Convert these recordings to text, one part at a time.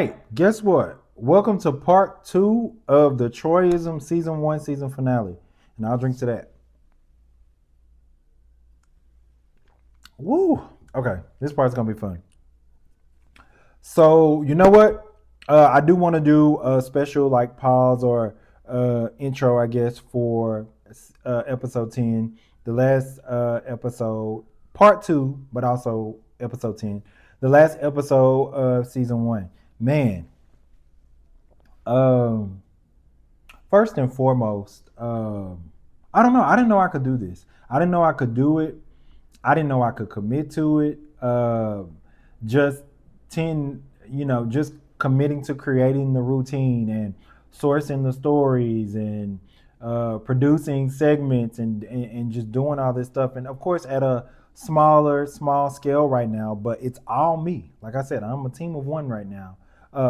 right, guess what? Welcome to part 2 of the Troyism season 1 season finale. And I'll drink to that. Woo! Okay, this part's gonna be fun. So, you know what? I do want to do a special like pause or intro, I guess, for episode 10, the last episode, part 2, but also episode 10, the last episode of season 1. Man, um, first and foremost, I don't know. I didn't know I could do this. I didn't know I could do it. I didn't know I could commit to it. Just just committing to creating the routine and sourcing the stories and producing segments and just doing all this stuff. And of course, at a small scale right now, but it's all me. Like I said, I'm a team of one right now.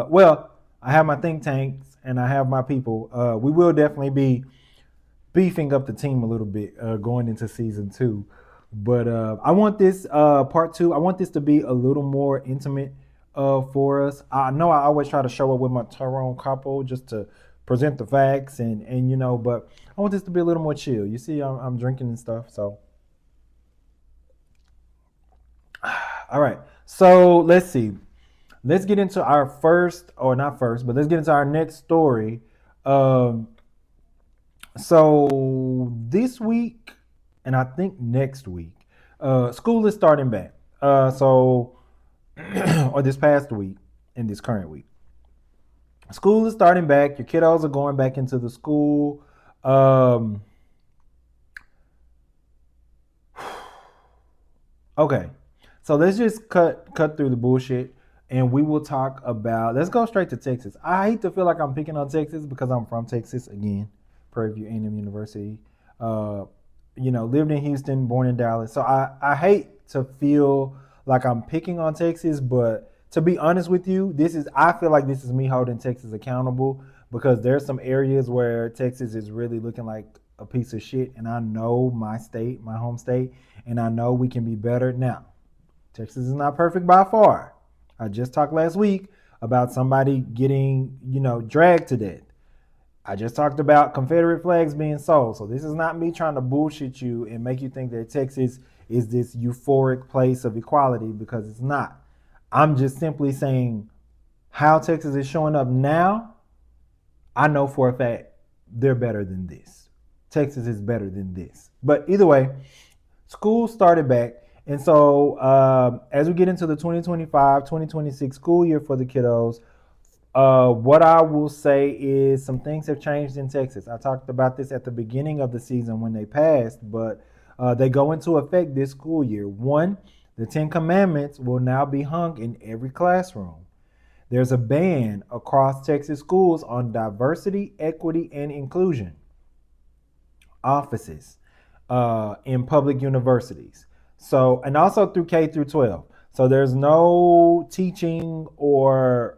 Well, I have my think tanks and I have my people. We will definitely be beefing up the team a little bit going into season 2. But I want this part 2. I want this to be a little more intimate for us. I know I always try to show up with my Tyrone couple just to present the facts and but I want this to be a little more chill. You see, I'm drinking and stuff. So, all right. So let's see. Let's get into our first, or not first, but let's get into our next story. Um, so this week, and I think next week, school is starting back. Or this past week, and this current week, school is starting back. Your kiddos are going back into the school. Um, okay, so let's just cut through the bullshit, and we will talk about. Let's go straight to Texas. I hate to feel like I'm picking on Texas because I'm from Texas again, Prairie View A&M University. Uh, lived in Houston, born in Dallas. So I hate to feel like I'm picking on Texas, but to be honest with you, I feel like this is me holding Texas accountable because there's some areas where Texas is really looking like a piece of shit, and I know my state, my home state, and I know we can be better. Now, Texas is not perfect by far. I just talked last week about somebody getting, dragged to death. I just talked about Confederate flags being sold. So this is not me trying to bullshit you and make you think that Texas is this euphoric place of equality, because it's not. I'm just simply saying how Texas is showing up now. I know for a fact they're better than this. Texas is better than this. But either way, school started back. And so as we get into the 2025-2026 school year for the kiddos, what I will say is some things have changed in Texas. I talked about this at the beginning of the season when they passed, but they go into effect this school year. One, the 10 Commandments will now be hung in every classroom. There's a ban across Texas schools on diversity, equity, and inclusion offices in public universities. So, and also through K through 12. So there's no teaching or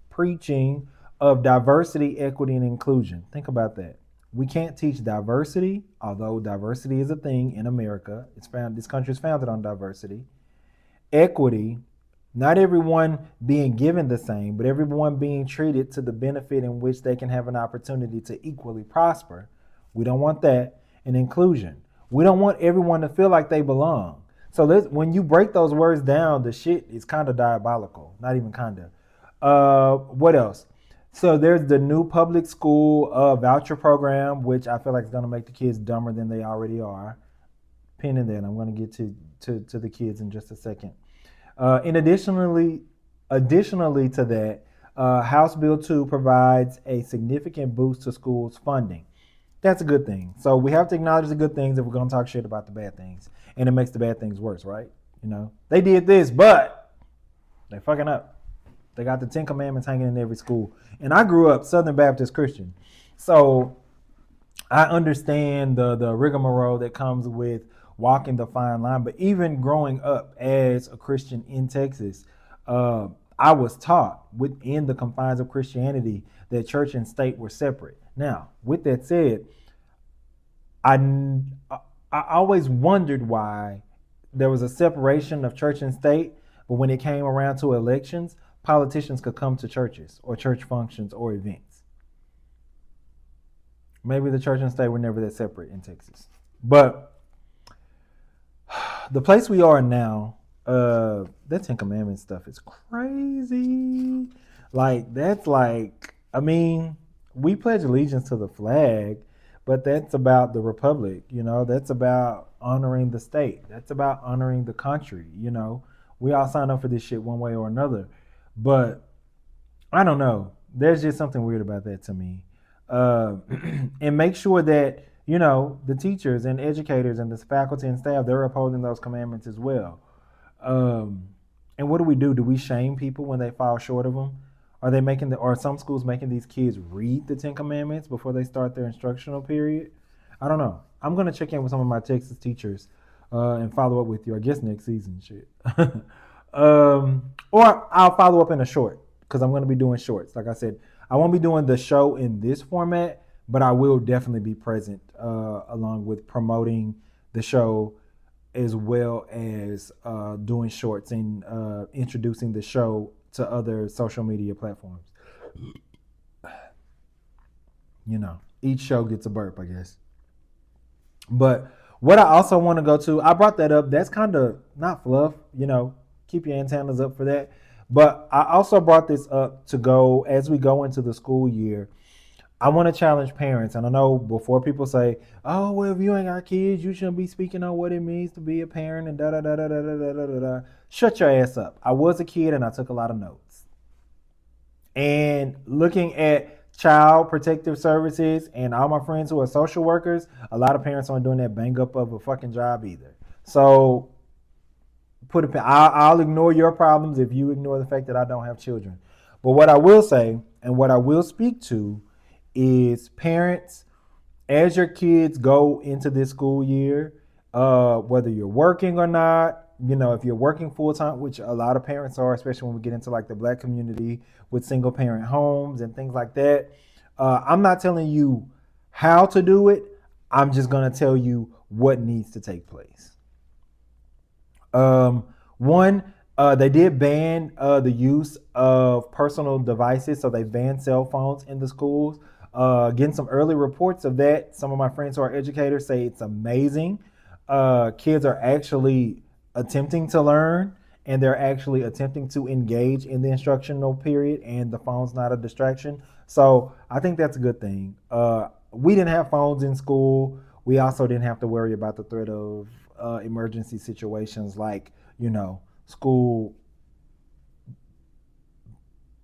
preaching of diversity, equity, and inclusion. Think about that. We can't teach diversity, although diversity is a thing in America. This country is founded on diversity. Equity, not everyone being given the same, but everyone being treated to the benefit in which they can have an opportunity to equally prosper. We don't want that. And inclusion. We don't want everyone to feel like they belong. So when you break those words down, the shit is kind of diabolical. Not even kind of. What else? So there's the new public school voucher program, which I feel like is going to make the kids dumber than they already are. Pinning that. I'm going to get to the kids in just a second. And additionally to that, House Bill 2 provides a significant boost to schools' funding. That's a good thing. So we have to acknowledge the good things if we're going to talk shit about the bad things. And it makes the bad things worse, right? They did this, but they're fucking up. They got the 10 Commandments hanging in every school. And I grew up Southern Baptist Christian. So I understand the rigmarole that comes with walking the fine line. But even growing up as a Christian in Texas, I was taught within the confines of Christianity that church and state were separate. Now, with that said, I always wondered why there was a separation of church and state, but when it came around to elections, politicians could come to churches or church functions or events. Maybe the church and state were never that separate in Texas. But the place we are now, that Ten Commandments stuff is crazy. Like, that's like, I mean, we pledge allegiance to the flag, but that's about the republic, you know, that's about honoring the state. That's about honoring the country, you know. We all sign up for this shit one way or another. But I don't know. There's just something weird about that to me. And make sure that, you know, the teachers and educators and the faculty and staff, they're upholding those commandments as well. And what do? Do we shame people when they fall short of them? Are some schools making these kids read the Ten Commandments before they start their instructional period? I don't know. I'm gonna check in with some of my Texas teachers and follow up with you. I guess next season, shit. Or I'll follow up in a short because I'm gonna be doing shorts. Like I said, I won't be doing the show in this format, but I will definitely be present along with promoting the show as well as doing shorts and introducing the show to other social media platforms. You know, each show gets a burp, I guess. But what I also want to go to, I brought that up. That's kind of not fluff, you know, keep your antennas up for that. But I also brought this up to go as we go into the school year. I want to challenge parents. And I know before people say, oh, well, if you ain't got kids, you shouldn't be speaking on what it means to be a parent and da da da da da da da da da. Shut your ass up. I was a kid and I took a lot of notes. And looking at child protective services and all my friends who are social workers, a lot of parents aren't doing that bang up of a fucking job either. So I'll ignore your problems if you ignore the fact that I don't have children. But what I will say and what I will speak to is parents, as your kids go into this school year, whether you're working or not, you know, if you're working full time, which a lot of parents are, especially when we get into like the Black community with single parent homes and things like that. I'm not telling you how to do it. I'm just going to tell you what needs to take place. One, they did ban the use of personal devices, so they banned cell phones in the schools. Getting some early reports of that. Some of my friends who are educators say it's amazing. Kids are actually attempting to learn and they're actually attempting to engage in the instructional period, and the phone's not a distraction. So I think that's a good thing. We didn't have phones in school. We also didn't have to worry about the threat of emergency situations like, you know, school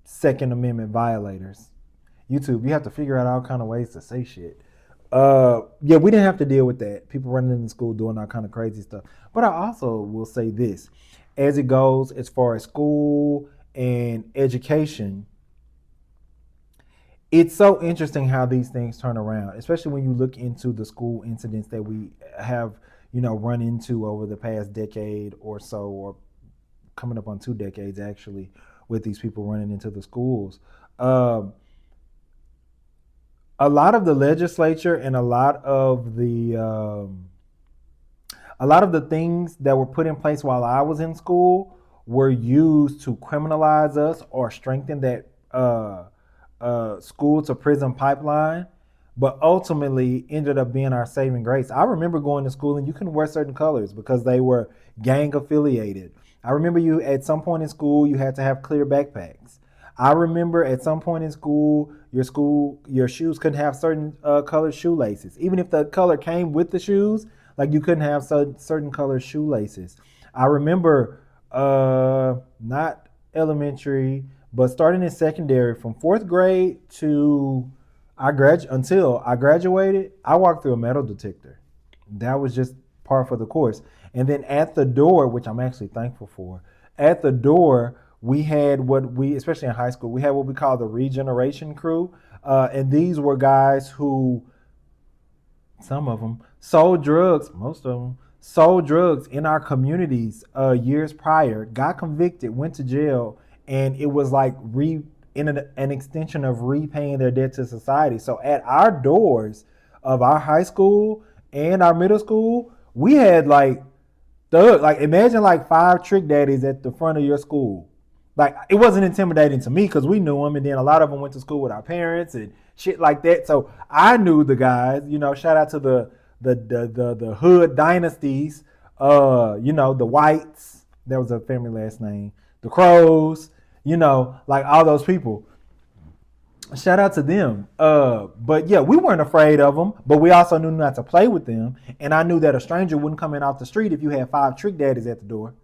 Second Amendment violators. YouTube, you have to figure out all kind of ways to say shit. Yeah, we didn't have to deal with that. People running in school doing all kind of crazy stuff. But I also will say this, as it goes as far as school and education, it's so interesting how these things turn around, especially when you look into the school incidents that we have, you know, run into over the past decade or so, or coming up on 2 decades actually, with these people running into the schools. A lot of the legislature and a lot of the things that were put in place while I was in school were used to criminalize us or strengthen that school to prison pipeline, but ultimately ended up being our saving grace. I remember going to school and you couldn't wear certain colors because they were gang affiliated. I remember you at some point in school you had to have clear backpacks. I remember at some point in school, your shoes couldn't have certain colored shoelaces. Even if the color came with the shoes, like you couldn't have certain colored shoelaces. I remember not elementary, but starting in secondary from 4th grade to until I graduated, I walked through a metal detector. That was just par for the course. And then at the door, which I'm actually thankful for, at the door, we had especially in high school, we had what we call the regeneration crew. And these were guys who, some of them, sold drugs, most of them, sold drugs in our communities years prior, got convicted, went to jail, and it was like an extension of repaying their debt to society. So at our doors of our high school and our middle school, we had like imagine like 5 trick daddies at the front of your school. Like, it wasn't intimidating to me because we knew them, and then a lot of them went to school with our parents and shit like that. So I knew the guys. You know, shout out to the hood dynasties. You know, the Whites. That was a family last name. The Crows. You know, like all those people. Shout out to them. But yeah, we weren't afraid of them, but we also knew not to play with them. And I knew that a stranger wouldn't come in off the street if you had 5 trick daddies at the door.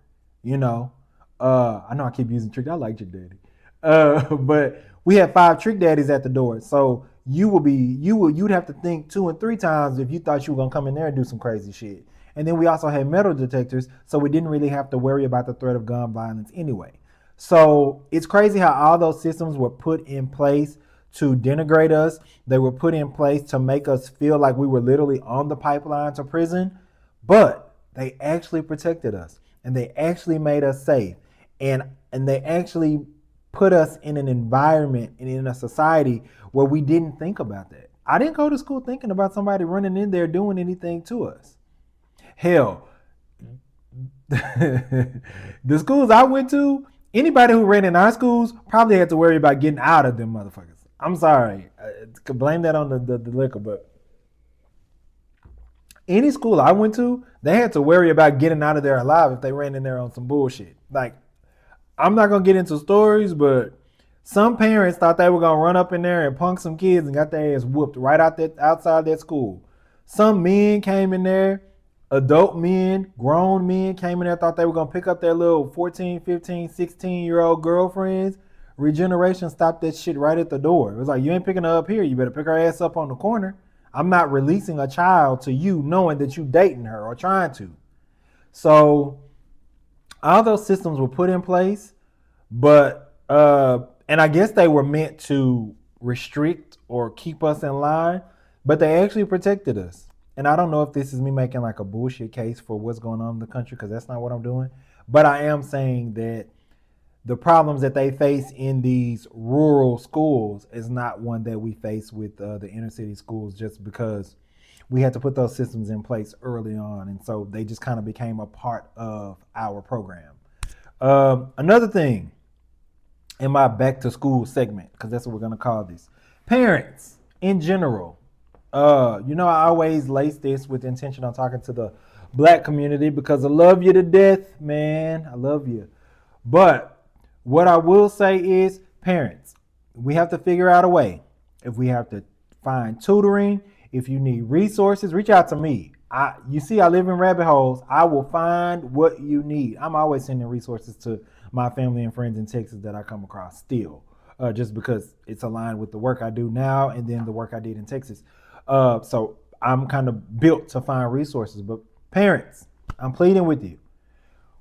You know. I know I keep using trick. I like trick daddy. But we had 5 trick daddies at the door. So you'd have to think 2 and 3 times if you thought you were gonna come in there and do some crazy shit. And then we also had metal detectors, so we didn't really have to worry about the threat of gun violence anyway. So it's crazy how all those systems were put in place to denigrate us. They were put in place to make us feel like we were literally on the pipeline to prison, but they actually protected us and they actually made us safe. And they actually put us in an environment and in a society where we didn't think about that. I didn't go to school thinking about somebody running in there doing anything to us. Hell, the schools I went to, anybody who ran in our schools probably had to worry about getting out of them motherfuckers. I'm sorry. I could blame that on the liquor, but any school I went to, they had to worry about getting out of there alive if they ran in there on some bullshit. Like, I'm not gonna get into stories, but some parents thought they were gonna run up in there and punk some kids and got their ass whooped right outside that school. Some men came in there, adult men, grown men came in there, thought they were gonna pick up their little 14, 15, 16-year-old girlfriends. Regeneration stopped that shit right at the door. It was like, you ain't picking her up here, you better pick her ass up on the corner. I'm not releasing a child to you knowing that you dating her or trying to. So all those systems were put in place, but and I guess they were meant to restrict or keep us in line, but they actually protected us. And I don't know if this is me making like a bullshit case for what's going on in the country, because that's not what I'm doing. But I am saying that the problems that they face in these rural schools is not one that we face with the inner city schools, just because we had to put those systems in place early on. And so they just kind of became a part of our program. Another thing in my back to school segment, because that's what we're going to call this, parents in general. You know, I always lace this with intention on talking to the black community because I love you to death, man. I love you. But what I will say is, parents, we have to figure out a way. If we have to find tutoring, if you need resources, reach out to me. You see, I live in rabbit holes. I will find what you need. I'm always sending resources to my family and friends in Texas that I come across still, just because it's aligned with the work I do now and then the work I did in Texas. So I'm kind of built to find resources. But parents, I'm pleading with you.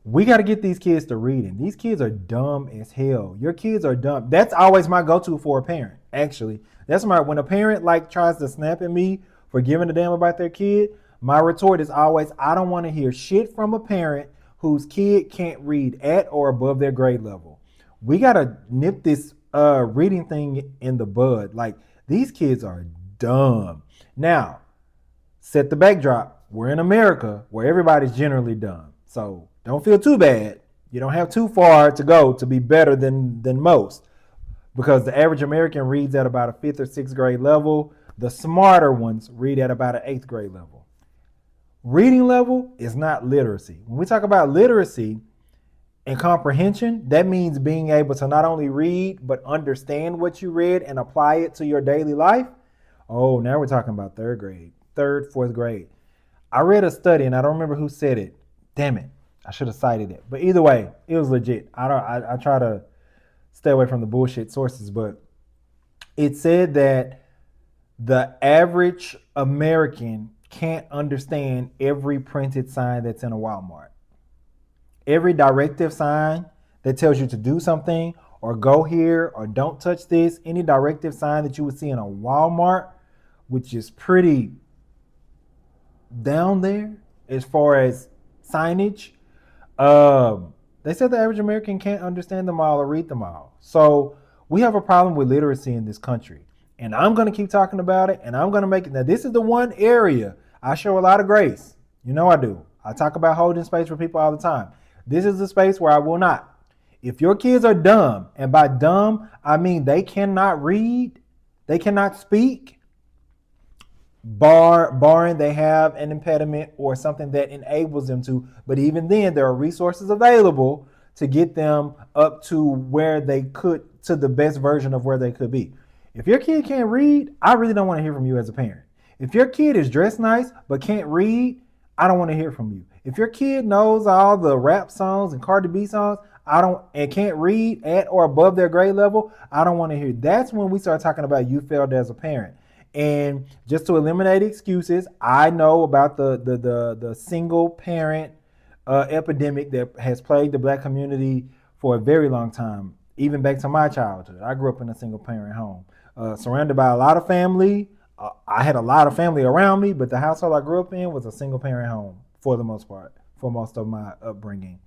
We got to get these kids to reading. These kids are dumb as hell. Your kids are dumb. That's always my go-to for a parent, actually. That's when a parent like tries to snap at me for giving a damn about their kid, my retort is always, I don't want to hear shit from a parent whose kid can't read at or above their grade level. We got to nip this reading thing in the bud. Like, these kids are dumb. Now, set the backdrop. We're in America where everybody's generally dumb. So don't feel too bad. You don't have too far to go to be better than most, because the average American reads at about a 5th or 6th grade level. The smarter ones read at about an 8th grade level. Reading level is not literacy. When we talk about literacy and comprehension, that means being able to not only read, but understand what you read and apply it to your daily life. Oh, now we're talking about 3rd grade, 3rd, 4th grade. I read a study, and I don't remember who said it. Damn it. I should have cited it. But either way, it was legit. I try to stay away from the bullshit sources, but it said that the average American can't understand every printed sign that's in a Walmart. Every directive sign that tells you to do something or go here or don't touch this, any directive sign that you would see in a Walmart, which is pretty down there as far as signage, they said the average American can't understand them all or read them all. So we have a problem with literacy in this country. And I'm going to keep talking about it, and I'm going to make it. Now, this is the one area I show a lot of grace. You know I do. I talk about holding space for people all the time. This is the space where I will not. If your kids are dumb, and by dumb, I mean they cannot read, they cannot speak, barring they have an impediment or something that enables them to. But even then, there are resources available to get them up to where they could, to the best version of where they could be. If your kid can't read, I really don't want to hear from you as a parent. If your kid is dressed nice but can't read, I don't want to hear from you. If your kid knows all the rap songs and Cardi B songs, and can't read at or above their grade level, I don't want to hear. That's when we start talking about you failed as a parent. And just to eliminate excuses, I know about the single parent epidemic that has plagued the Black community for a very long time, even back to my childhood. I grew up in a single parent home, surrounded by a lot of family. I had a lot of family around me, but the household I grew up in was a single parent home for the most part, for most of my upbringing.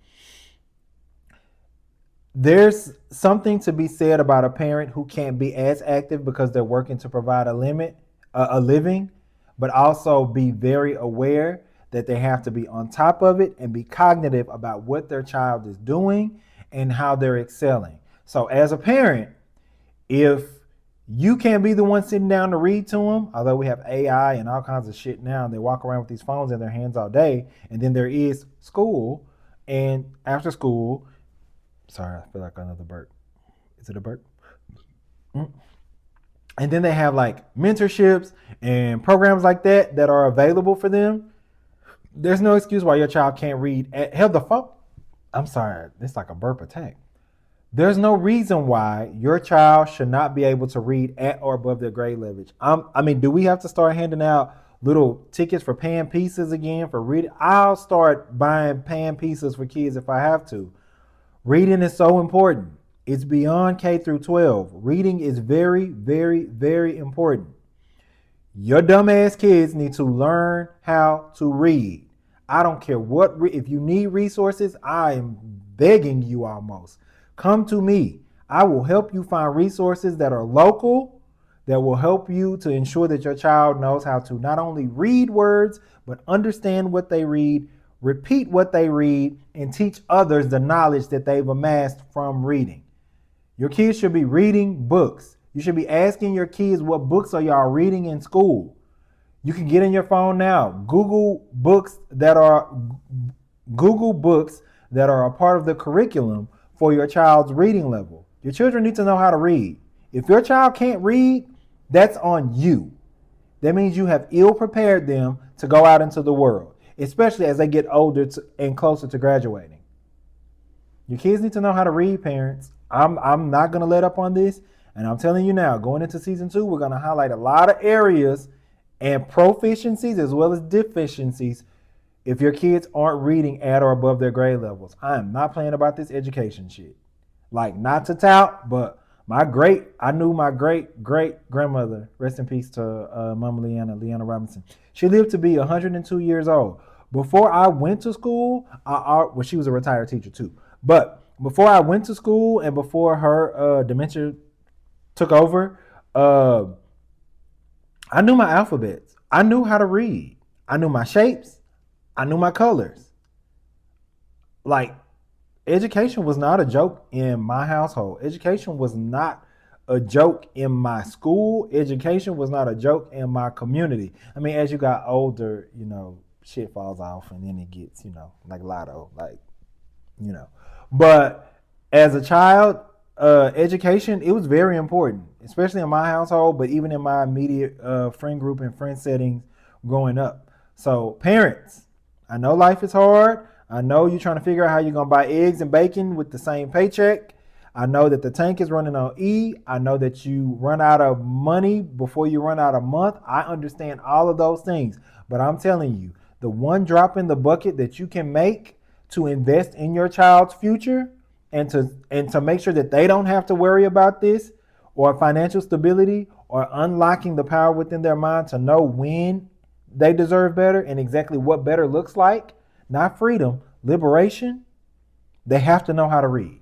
There's something to be said about a parent who can't be as active because they're working to provide a living, but also be very aware that they have to be on top of it and be cognitive about what their child is doing and how they're excelling. So as a parent, if you can't be the one sitting down to read to them, although we have AI and all kinds of shit now, and they walk around with these phones in their hands all day, and then there is school, and after school, sorry, I feel like another burp. Is it a burp? And then they have like mentorships and programs like that that are available for them. There's no excuse why your child can't read. Hell, the phone. I'm sorry, it's like a burp attack. There's no reason why your child should not be able to read at or above their grade level. I mean, do we have to start handing out little tickets for pan pieces again for reading? I'll start buying pan pieces for kids if I have to. Reading is so important. It's beyond K through 12. Reading is very, very, very important. Your dumbass kids need to learn how to read. I don't care what, if you need resources, I am begging you almost. Come to me. I will help you find resources that are local, that will help you to ensure that your child knows how to not only read words, but understand what they read, repeat what they read, and teach others the knowledge that they've amassed from reading. Your kids should be reading books. You should be asking your kids, what books are y'all reading in school? You can get in your phone now. Google books that are a part of the curriculum for your child's reading level. Your children need to know how to read. If your child can't read, that's on you. That means you have ill prepared them to go out into the world, especially as they get older and closer to graduating. Your kids need to know how to read, parents. I'm not going to let up on this. And I'm telling you now, going into season 2, we're going to highlight a lot of areas and proficiencies as well as deficiencies if your kids aren't reading at or above their grade levels. I am not playing about this education shit. Like, not to tout, but I knew my great grandmother, rest in peace to Mama Leanna Robinson. She lived to be 102 years old. Before I went to school, well, she was a retired teacher too. But before I went to school and before her dementia took over, I knew my alphabets. I knew how to read. I knew my shapes. I knew my colors. Like, education was not a joke in my household. Education was not a joke in my school. Education was not a joke in my community. I mean, as you got older, shit falls off and then it gets, like lotto, But as a child, education, it was very important, especially in my household, but even in my immediate friend group and friend settings growing up. So parents, I know life is hard. I know you're trying to figure out how you're going to buy eggs and bacon with the same paycheck. I know that the tank is running on E. I know that you run out of money before you run out of month. I understand all of those things. But I'm telling you, the one drop in the bucket that you can make to invest in your child's future and to make sure that they don't have to worry about this or financial stability or unlocking the power within their mind to know when they deserve better and exactly what better looks like, not freedom, liberation, they have to know how to read.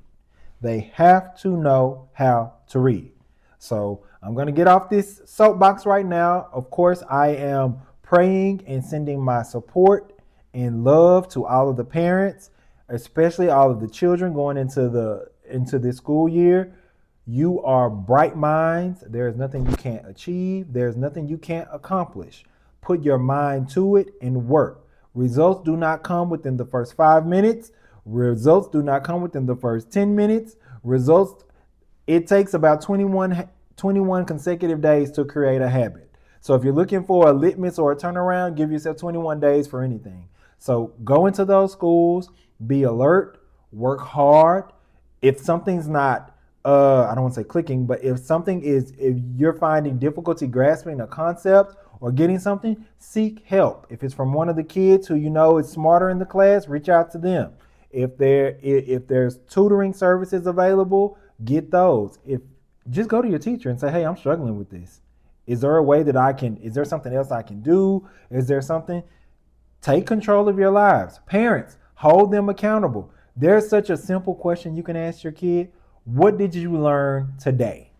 They have to know how to read. So I'm going to get off this soapbox right now. Of course, I am praying and sending my support and love to all of the parents, especially all of the children going into the into this school year, you are bright minds. There is nothing you can't achieve. There's nothing you can't accomplish. Put your mind to it and work. Results do not come within the first 5 minutes. Results do not come within the first 10 minutes. Results, it takes about 21 consecutive days to create a habit. So if you're looking for a litmus or a turnaround, give yourself 21 days for anything. So go into those schools, be alert, work hard. If something's not, I don't want to say clicking, but if you're finding difficulty grasping a concept or getting something, seek help. If it's from one of the kids who you know is smarter in the class, reach out to them. If there's tutoring services available, get those. Just go to your teacher and say, hey, I'm struggling with this. Is there a way is there something else I can do? Is there something? Take control of your lives. Parents, hold them accountable. There's such a simple question you can ask your kid. What did you learn today?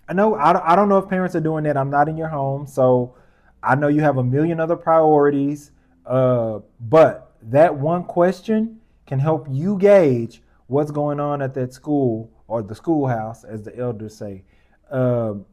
I don't know if parents are doing that. I'm not in your home, so I know you have a million other priorities. But that one question can help you gauge what's going on at that school or the schoolhouse, as the elders say, to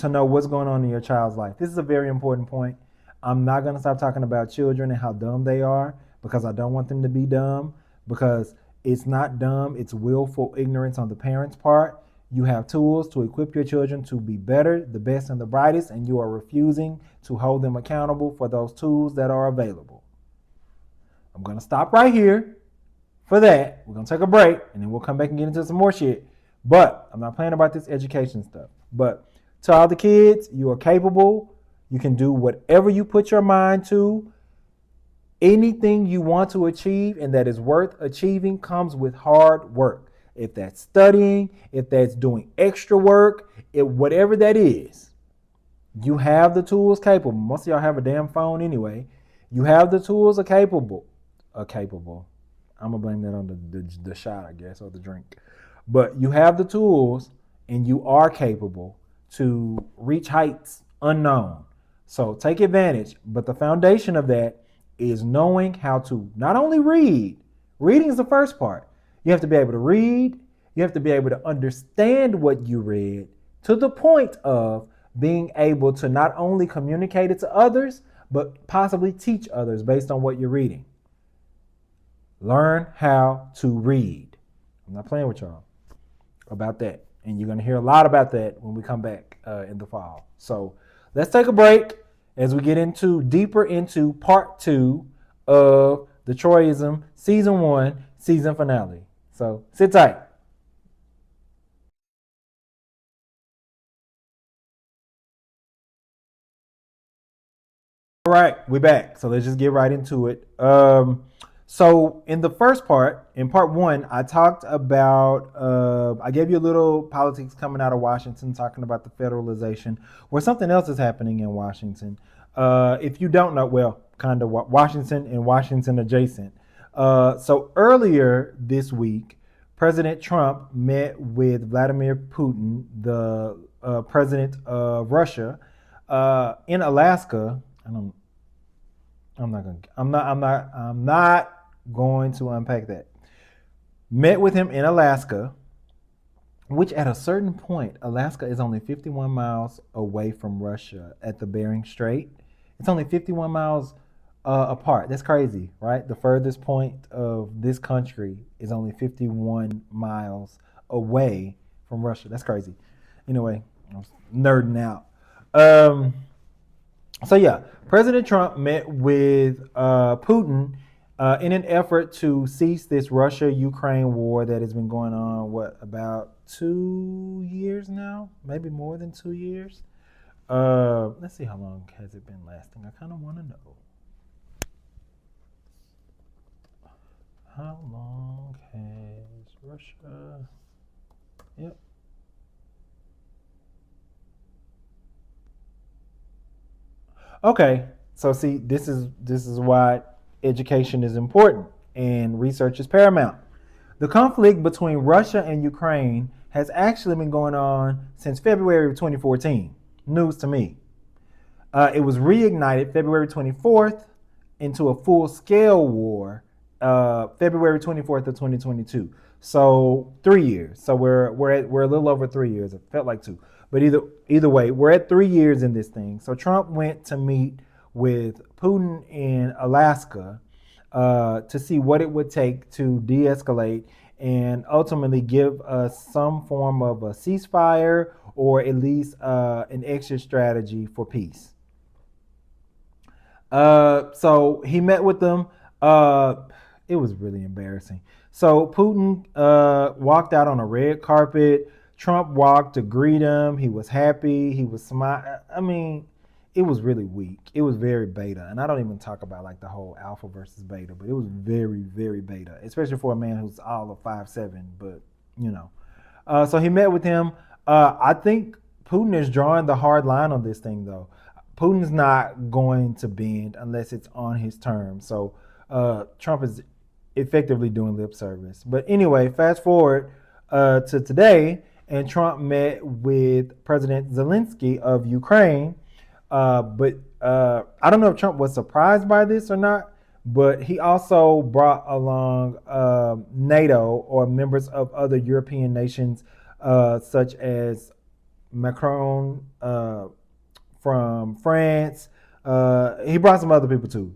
know what's going on in your child's life. This is a very important point. I'm not going to stop talking about children and how dumb they are because I don't want them to be dumb, because it's not dumb. It's willful ignorance on the parents' part. You have tools to equip your children to be better, the best and the brightest, and you are refusing to hold them accountable for those tools that are available. I'm going to stop right here for that. We're going to take a break, and then we'll come back and get into some more shit. But I'm not playing about this education stuff. But to all the kids, you are capable. You can do whatever you put your mind to. Anything you want to achieve and that is worth achieving comes with hard work. If that's studying, if that's doing extra work, whatever that is, you have the tools capable. Most of y'all have a damn phone anyway. You have the tools capable. I'm going to blame that on the shot, I guess, or the drink. But you have the tools and you are capable to reach heights unknown. So take advantage. But the foundation of that is knowing how to not only read. Reading is the first part. You have to be able to read. You have to be able to understand what you read to the point of being able to not only communicate it to others, but possibly teach others based on what you're reading. Learn how to read. I'm not playing with y'all about that. And you're going to hear a lot about that when we come back in the fall. So let's take a break as we get deeper into part 2 of the Troyism season 1 season finale. So sit tight. All right, we're back. So let's just get right into it. So in the first part, in part 1, I talked about, I gave you a little politics coming out of Washington, talking about the federalization, where something else is happening in Washington. If you don't know, well, kind of Washington and Washington adjacent. So earlier this week, President Trump met with Vladimir Putin, the president of Russia, in Alaska. I'm not going to unpack that. Met with him in Alaska, which at a certain point, Alaska is only 51 miles away from Russia at the Bering Strait. It's only 51 miles apart. That's crazy, right? The furthest point of this country is only 51 miles away from Russia. That's crazy. Anyway, I was nerding out. So yeah, President Trump met with Putin in an effort to cease this Russia-Ukraine war that has been going on, about 2 years now? Maybe more than 2 years? Let's see, how long has it been lasting? I kind of want to know. How long has Russia... Yep. Okay, so see, this is why education is important and research is paramount. The conflict between Russia and Ukraine has actually been going on since February of 2014. News to me. It was reignited February 24th into a full-scale war February 24th of 2022. So 3 years. So we're a little over 3 years. It felt like two, but either way, we're at 3 years in this thing. So Trump went to meet with Putin in Alaska to see what it would take to de-escalate and ultimately give us some form of a ceasefire or at least an exit strategy for peace. So he met with them. It was really embarrassing. So Putin walked out on a red carpet. Trump walked to greet him. He was happy. He was smiling. I mean, it was really weak. It was very beta. And I don't even talk about like the whole alpha versus beta, but it was very, very beta, especially for a man who's all of 5'7". But, you know. So he met with him. I think Putin is drawing the hard line on this thing, though. Putin's not going to bend unless it's on his terms. So Trump is effectively doing lip service. But anyway, fast forward to today, and Trump met with President Zelenskyy of Ukraine. But I don't know if Trump was surprised by this or not, but he also brought along NATO or members of other European nations, such as Macron from France. He brought some other people too,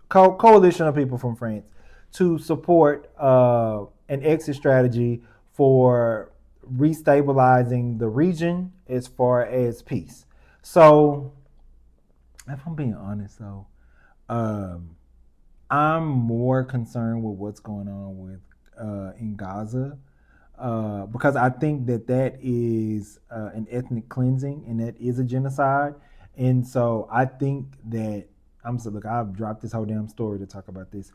coalition of people from France to support an exit strategy for restabilizing the region as far as peace. So, if I'm being honest, though, I'm more concerned with what's going on with in Gaza because I think that is an ethnic cleansing and that is a genocide. And so I think that look, I've dropped this whole damn story to talk about this.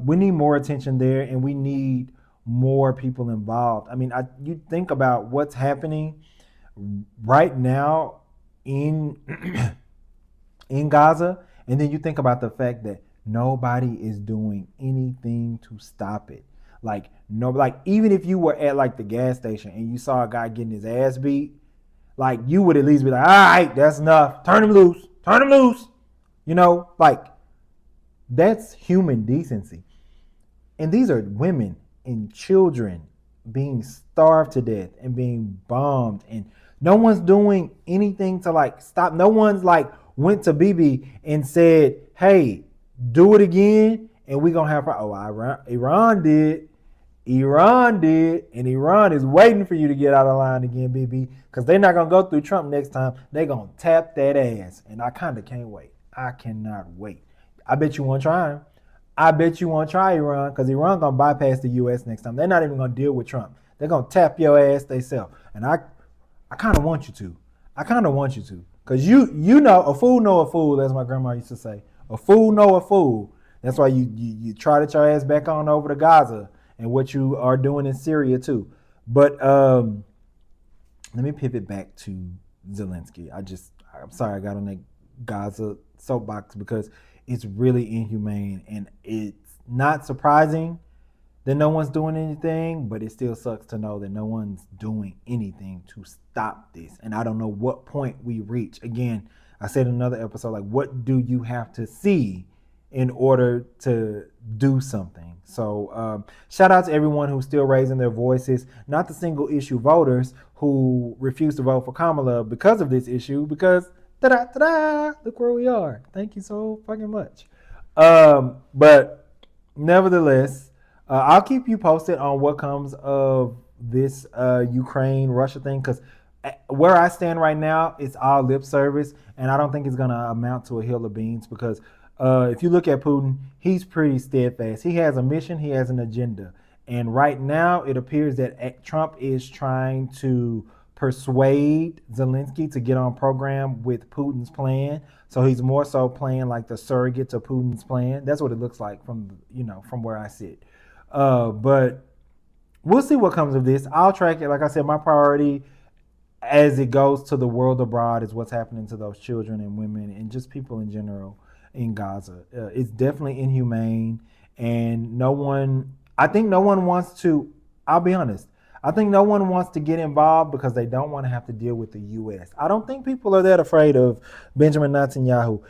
We need more attention there, and we need more people involved. I mean, you think about what's happening right now in in Gaza, and then you think about the fact that nobody is doing anything to stop it. Like even if you were at like the gas station and you saw a guy getting his ass beat, like you would at least be like, all right, that's enough. Turn him loose. Turn him loose. You know, like that's human decency. And these are women and children being starved to death and being bombed, and no one's doing anything to like stop. No one's like went to Bibi and said, hey, do it again and we're gonna have Iran did. And Iran is waiting for you to get out of line again, Bibi, because they're not gonna go through Trump next time. They're gonna tap that ass. And I kinda can't wait. I cannot wait. I bet you won't try him. I bet you won't try Iran, because Iran gonna bypass the US next time. They're not even gonna deal with Trump. They're gonna tap your ass themselves. And I kinda want you to. Because you know a fool, as my grandma used to say. A fool know a fool. That's why you try to get your ass back on over to Gaza and what you are doing in Syria too. But let me pivot back to Zelenskyy. I'm sorry I got on that Gaza soapbox because it's really inhumane, and it's not surprising that no one's doing anything, but it still sucks to know that no one's doing anything to stop this. And I don't know what point we reach. Again, I said in another episode, like, what do you have to see in order to do something? So shout out to everyone who's still raising their voices, not the single issue voters who refuse to vote for Kamala because of this issue, because ta-da, look where we are. Thank you so fucking much. But nevertheless, I'll keep you posted on what comes of this Ukraine-Russia thing, because where I stand right now, it's all lip service, and I don't think it's going to amount to a hill of beans, because if you look at Putin, he's pretty steadfast. He has a mission, he has an agenda. And right now, it appears that Trump is trying to persuade Zelenskyy to get on program with Putin's plan. So he's more so playing like the surrogate to Putin's plan. That's what it looks like from where I sit. But we'll see what comes of this. I'll track it. Like I said, my priority as it goes to the world abroad is what's happening to those children and women and just people in general in Gaza. It's definitely inhumane, and I think no one wants to, I'll be honest, I think no one wants to get involved because they don't want to have to deal with the U.S. I don't think people are that afraid of Benjamin Netanyahu.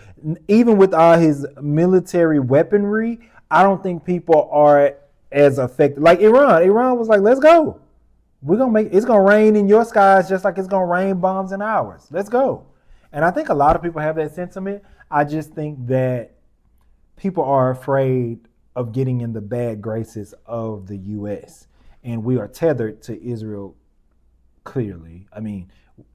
Even with all his military weaponry, I don't think people are as affected. Like Iran. Iran was like, let's go. We're gonna make it's gonna rain in your skies just like it's gonna rain bombs in ours. Let's go. And I think a lot of people have that sentiment. I just think that people are afraid of getting in the bad graces of the US. And we are tethered to Israel clearly. I mean,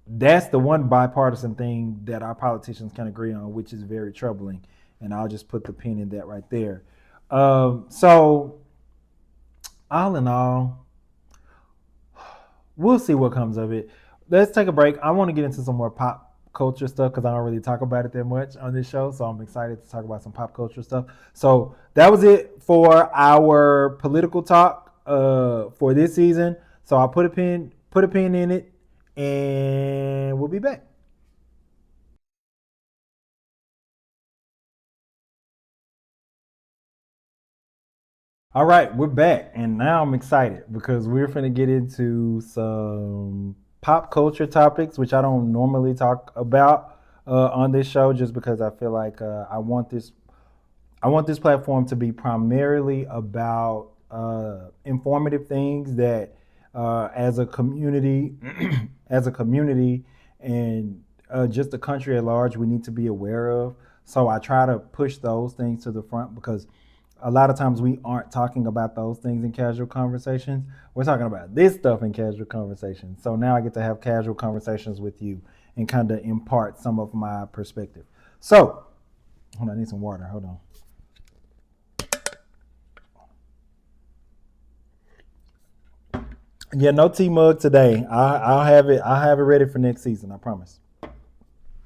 that's the one bipartisan thing that our politicians can agree on, which is very troubling. And I'll just put the pin in that right there. So, all in all, we'll see what comes of it. Let's take a break. I want to get into some more pop culture stuff because I don't really talk about it that much on this show. So I'm excited to talk about some pop culture stuff. So that was it for our political talk for this season. So I'll put a pin in it, and we'll be back. All right, we're back, and now I'm excited because we're finna get into some pop culture topics, which I don't normally talk about on this show, just because I feel like I want this platform to be primarily about informative things that, as a community, as a community, and just the country at large, we need to be aware of. So I try to push those things to the front because a lot of times we aren't talking about those things in casual conversations. We're talking about this stuff in casual conversations. So now I get to have casual conversations with you and kind of impart some of my perspective. So, hold on, I need some water. Hold on. Yeah, no tea mug today. I'll have it. I'll have it ready for next season. I promise.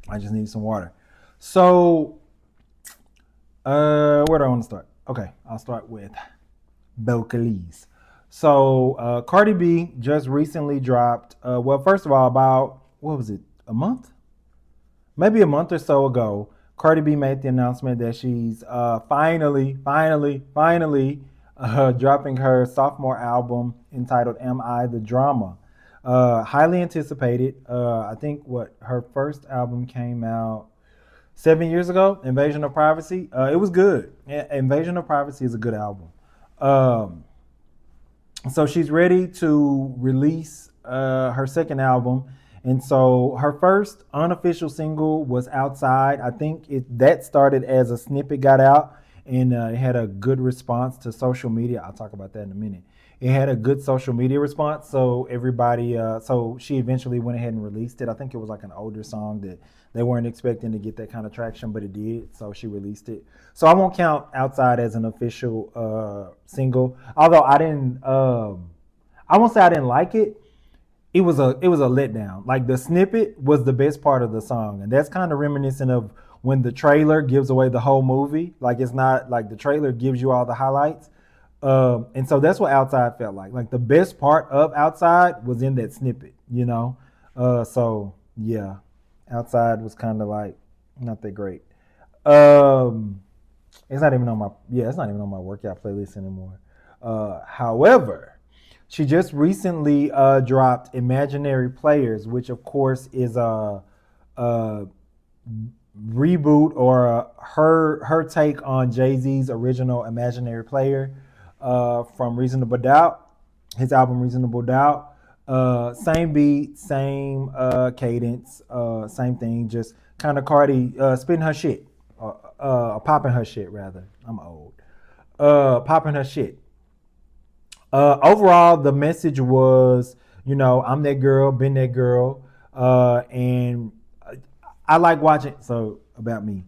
I just need some water. So, where do I want to start? Okay, I'll start with vocals. So Cardi B just recently dropped. Well, first of all, about what was it? A month? Maybe a month or so ago. Cardi B made the announcement that she's finally dropping her sophomore album entitled "Am I the Drama?" Highly anticipated. I think what her first album came out 7 years ago, Invasion of Privacy. It was good. Invasion of Privacy is a good album. Um, so she's ready to release her second album, and so her first unofficial single was "Outside." I think that started as a snippet, got out, and it had a good response to social media. I'll talk about that in a minute. It had a good social media response, so everybody. So she eventually went ahead and released it. I think it was like an older song that they weren't expecting to get that kind of traction, but it did. So she released it. So I won't count "Outside" as an official single, although I didn't. I won't say I didn't like it. It was a letdown. Like the snippet was the best part of the song, and that's kind of reminiscent of when the trailer gives away the whole movie. Like it's not like the trailer gives you all the highlights. And so that's what Outside felt like. Like the best part of Outside was in that snippet, you know. So yeah, Outside was kind of like not that great. Um, it's not even on my it's not even on my workout playlist anymore. However, she just recently dropped "Imaginary Players," which of course is a reboot or her take on JayZ's original "Imaginary Player" from Reasonable Doubt, his album Reasonable Doubt. Same beat, same cadence, same thing. Just kind of Cardi spitting her shit, popping her shit rather. I'm old. Popping her shit. Overall, the message was, I'm that girl, been that girl, and I like watching. So about me,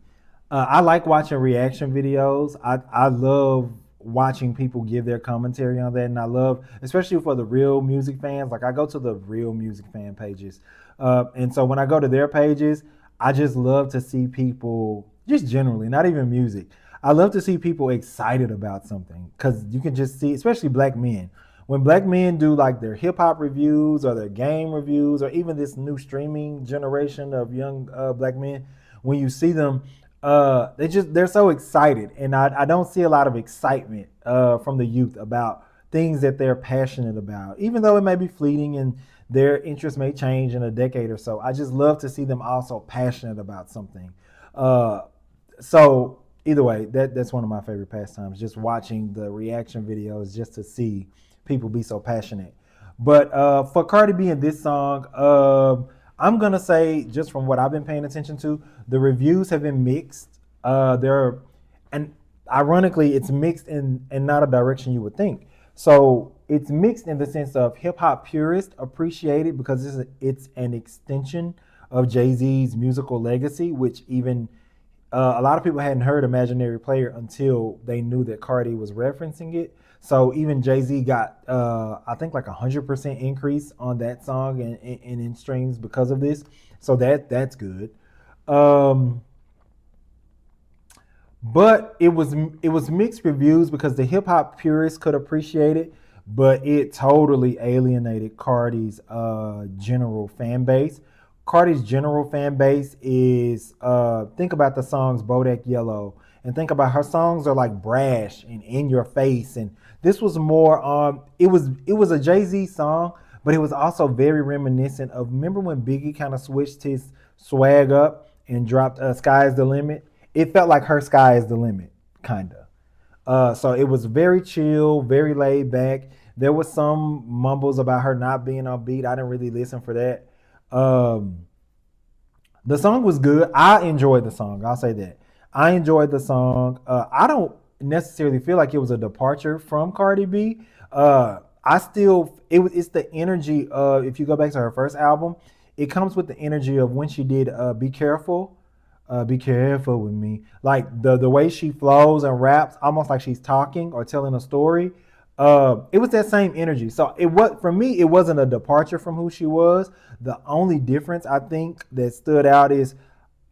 I like watching reaction videos. I love watching people give their commentary on that, and I love, especially for the real music fans. Like I go to the real music fan pages, and so when I go to their pages, I just love to see people, just generally, not even music. I love to see people excited about something because you can just see, especially black men. When black men do like their hip hop reviews or their game reviews or even this new streaming generation of young black men, when you see them, they're so excited, and I don't see a lot of excitement from the youth about things that they're passionate about, even though it may be fleeting and their interests may change in a decade or so. I just love to see them also passionate about something. So either way, that's one of my favorite pastimes. Just watching the reaction videos, just to see people be so passionate. But for Cardi B in this song, I'm gonna say, just from what I've been paying attention to, the reviews have been mixed. There, and ironically, it's mixed in not a direction you would think. So it's mixed in the sense of hip hop purists appreciate it because it's an extension of JayZ's musical legacy, which even a lot of people hadn't heard Imaginary Player until they knew that Cardi was referencing it. So even JayZ got, I think, like 100% increase on that song and in streams because of this. So that's good. Um, but it was mixed reviews because the hip hop purists could appreciate it, but it totally alienated Cardi's general fan base. Cardi's general fan base is think about the songs Bodak Yellow, and think about her songs are like brash and in your face, and this was more it was a JayZ song, but it was also very reminiscent of, remember when Biggie kind of switched his swag up and dropped Sky is the Limit? It felt like her Sky is the Limit, kind of. So it was very chill, very laid back. There was some mumbles about her not being on beat. I didn't really listen for that. Um, the song was good. I enjoyed the song. I'll say that. I enjoyed the song. I don't necessarily feel like it was a departure from Cardi B. I still it's the energy of, if you go back to her first album, it comes with the energy of when she did Be Careful with Me. Like the way she flows and raps, almost like she's talking or telling a story. It was that same energy. So it was, for me, it wasn't a departure from who she was. The only difference I think that stood out is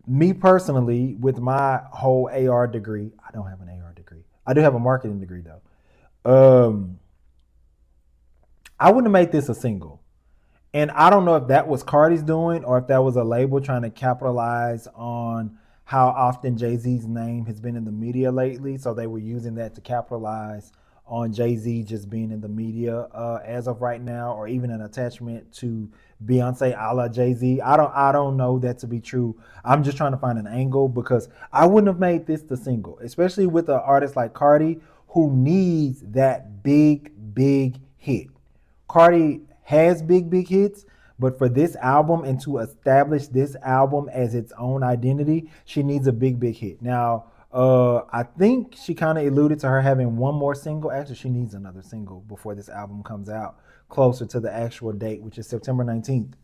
me personally with my whole AR degree. I don't have an AR degree. I do have a marketing degree though. Um, I wouldn't have made this a single. And I don't know if that was Cardi's doing or if that was a label trying to capitalize on how often JayZ's name has been in the media lately. So they were using that to capitalize on JayZ just being in the media as of right now, or even an attachment to Beyonce a la JayZ. I don't know that to be true. I'm just trying to find an angle because I wouldn't have made this the single, especially with an artist like Cardi who needs that big hit. Cardi has big hits, but for this album and to establish this album as its own identity, she needs a big hit. Now, I think she kind of alluded to her having one more single. Actually, she needs another single before this album comes out, closer to the actual date, which is September 19th.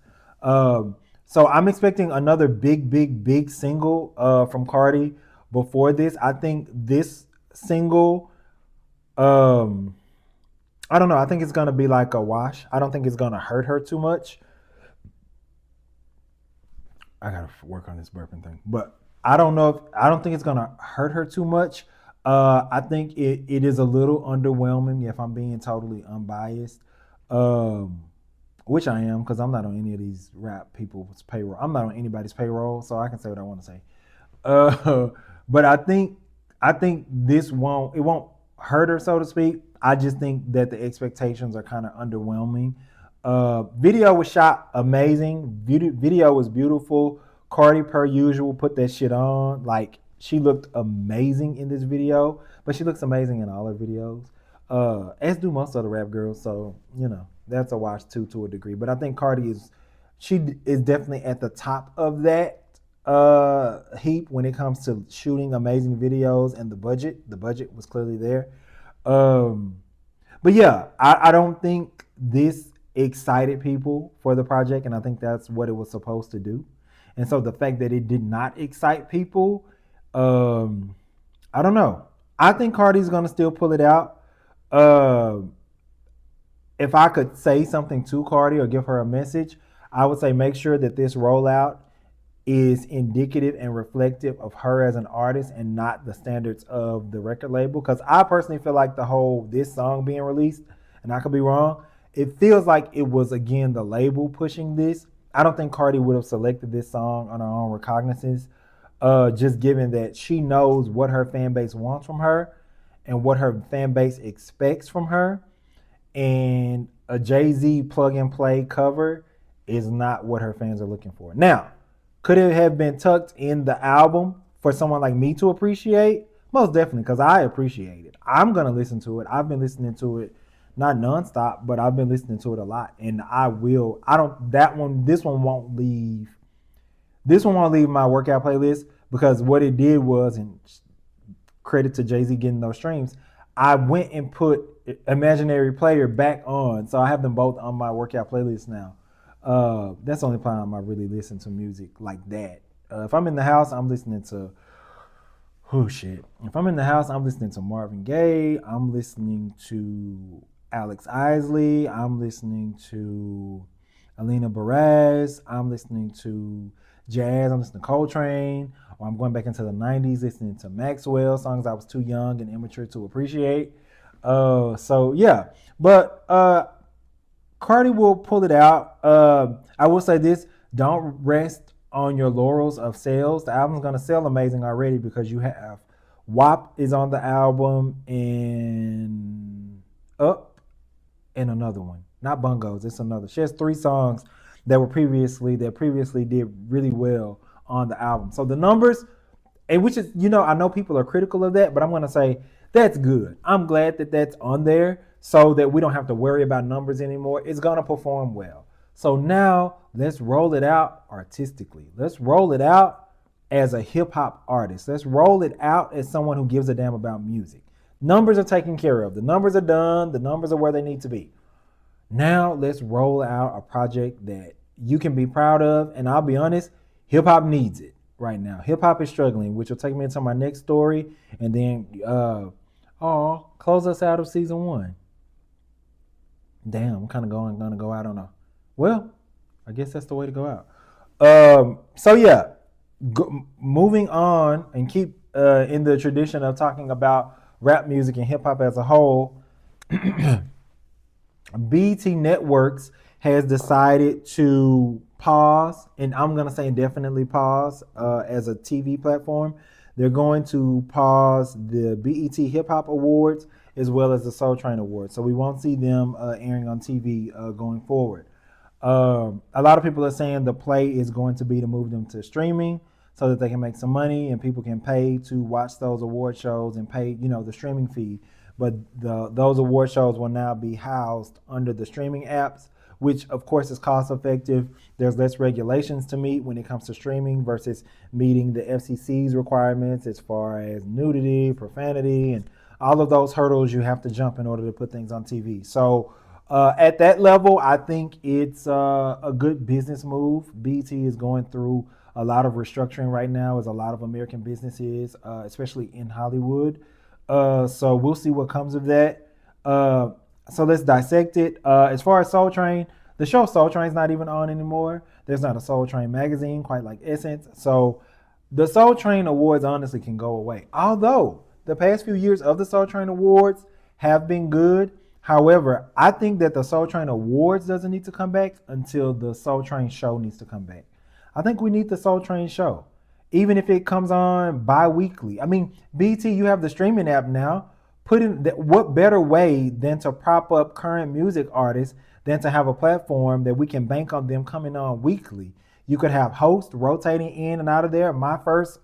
So I'm expecting another big single from Cardi before this. I think this single, um, I don't know. I think it's gonna be like a wash. I don't think it's gonna hurt her too much. I gotta work on this burping thing, but I don't know. I don't think it's gonna hurt her too much. I think it is a little underwhelming if I'm being totally unbiased, um, which I am because I'm not on any of these rap people's payroll. I'm not on anybody's payroll, so I can say what I want to say. Uh, but I think it won't hurt her, so to speak. I just think that the expectations are kind of underwhelming. Video was shot amazing. Video was beautiful. Cardi, per usual, put that shit on. Like, she looked amazing in this video, but she looks amazing in all her videos. As do most of the rap girls. So that's a watch too, to a degree. But I think Cardi is definitely at the top of that heap when it comes to shooting amazing videos, and the budget. The budget was clearly there. Um, but yeah, I don't think this excited people for the project, and I think that's what it was supposed to do. And so the fact that it did not excite people, um, I don't know. I think Cardi's gonna still pull it out. Uh, if I could say something to Cardi or give her a message, I would say make sure that this rollout is indicative and reflective of her as an artist and not the standards of the record label. Because I personally feel like the whole this song being released, and I could be wrong, it feels like it was again the label pushing this. I don't think Cardi would have selected this song on her own recognizance, just given that she knows what her fan base wants from her and what her fan base expects from her. And a JayZ plug and play cover is not what her fans are looking for. Now, could it have been tucked in the album for someone like me to appreciate? Most definitely, because I appreciate it. I'm gonna listen to it. I've been listening to it, not nonstop, but I've been listening to it a lot, and I will. I don't that one. This one won't leave. This one won't leave my workout playlist because what it did was, and credit to JayZ getting those streams, I went and put Imaginary Player back on, so I have them both on my workout playlist now. That's the only time I really listen to music like that. If I'm in the house, I'm listening to oh shit. If I'm in the house, I'm listening to Marvin Gaye. I'm listening to Alex Isley. I'm listening to Alina Baraz. I'm listening to jazz. I'm listening to Coltrane. Or I'm going back into the 90s, listening to Maxwell, songs I was too young and immature to appreciate. So yeah. But Cardi will pull it out. I will say this: don't rest on your laurels of sales. The album's gonna sell amazing already because you have WAP is on the album and Up and another one. Not Bungos, it's another. She has 3 songs that previously did really well on the album. So the numbers, and which is, I know people are critical of that, but I'm gonna say that's good. I'm glad that that's on there so that we don't have to worry about numbers anymore. It's gonna perform well. So now let's roll it out artistically. Let's roll it out as a hip hop artist. Let's roll it out as someone who gives a damn about music. Numbers are taken care of. The numbers are done. The numbers are where they need to be. Now let's roll out a project that you can be proud of. And I'll be honest, hip hop needs it right now. Hip hop is struggling, which will take me into my next story. And then, close us out of season 1. Damn, I'm kind of gonna go out on a. Well, I guess that's the way to go out. So yeah, moving on and keep in the tradition of talking about rap music and hip hop as a whole. BET Networks has decided to pause, and I'm gonna say indefinitely pause as a TV platform. They're going to pause the BET Hip Hop Awards as well as the Soul Train Awards. So we won't see them airing on TV going forward. A lot of people are saying the play is going to be to move them to streaming so that they can make some money and people can pay to watch those award shows and pay, the streaming fee. But those award shows will now be housed under the streaming apps, which of course is cost effective. There's less regulations to meet when it comes to streaming versus meeting the FCC's requirements as far as nudity, profanity, and all of those hurdles you have to jump in order to put things on TV. So at that level, I think it's a good business move. BET is going through a lot of restructuring right now, as a lot of American businesses, especially in Hollywood. So we'll see what comes of that. So let's dissect it. As far as Soul Train, the show Soul Train's not even on anymore. There's not a Soul Train magazine quite like Essence. So the Soul Train Awards honestly can go away. Although the past few years of the Soul Train Awards have been good. However, I think that the Soul Train Awards doesn't need to come back until the Soul Train show needs to come back. I think we need the Soul Train show, even if it comes on bi-weekly. I mean, BT, you have the streaming app now. What better way than to prop up current music artists than to have a platform that we can bank on them coming on weekly? You could have hosts rotating in and out of there. My first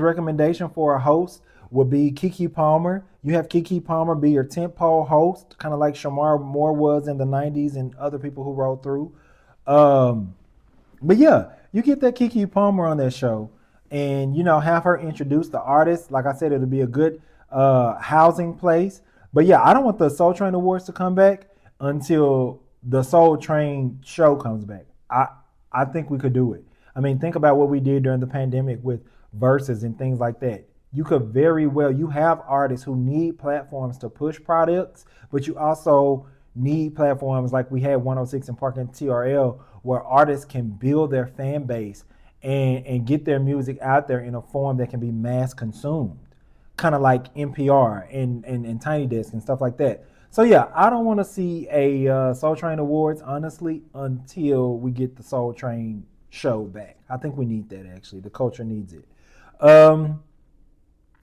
recommendation for a host would be Keke Palmer. You have Keke Palmer be your tentpole host, kind of like Shamar Moore was in the 90s and other people who rolled through. But yeah, you get that Keke Palmer on that show and, have her introduce the artist. Like I said, it'll be a good housing place. But yeah, I don't want the Soul Train Awards to come back until the Soul Train show comes back. I think we could do it. I mean, think about what we did during the pandemic with verses and things like that. You could very well, you have artists who need platforms to push products, but you also need platforms like we had 106 and Park and TRL where artists can build their fan base and get their music out there in a form that can be mass consumed, kind of like NPR and Tiny Desk and stuff like that. So yeah, I don't want to see a Soul Train Awards, honestly, until we get the Soul Train show back. I think we need that, actually. The culture needs it.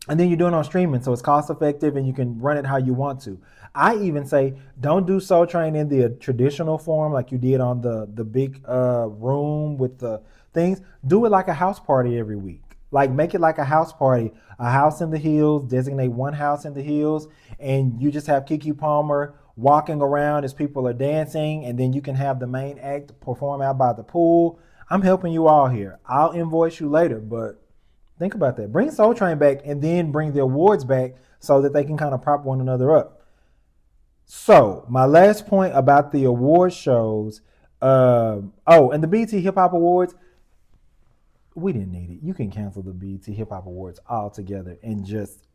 And then you're doing it on streaming, so it's cost effective and you can run it how you want to. I even say don't do Soul Train in the traditional form like you did on the big room with the things. Do it like a house party every week. Like make it like a house party, a house in the hills, designate one house in the hills, and you just have Keke Palmer walking around as people are dancing, and then you can have the main act perform out by the pool. I'm helping you all here. I'll invoice you later, but think about that. Bring Soul Train back and then bring the awards back so that they can kind of prop one another up. So my last point about the award shows. And the BET Hip Hop Awards, we didn't need it. You can cancel the BET Hip Hop Awards altogether and just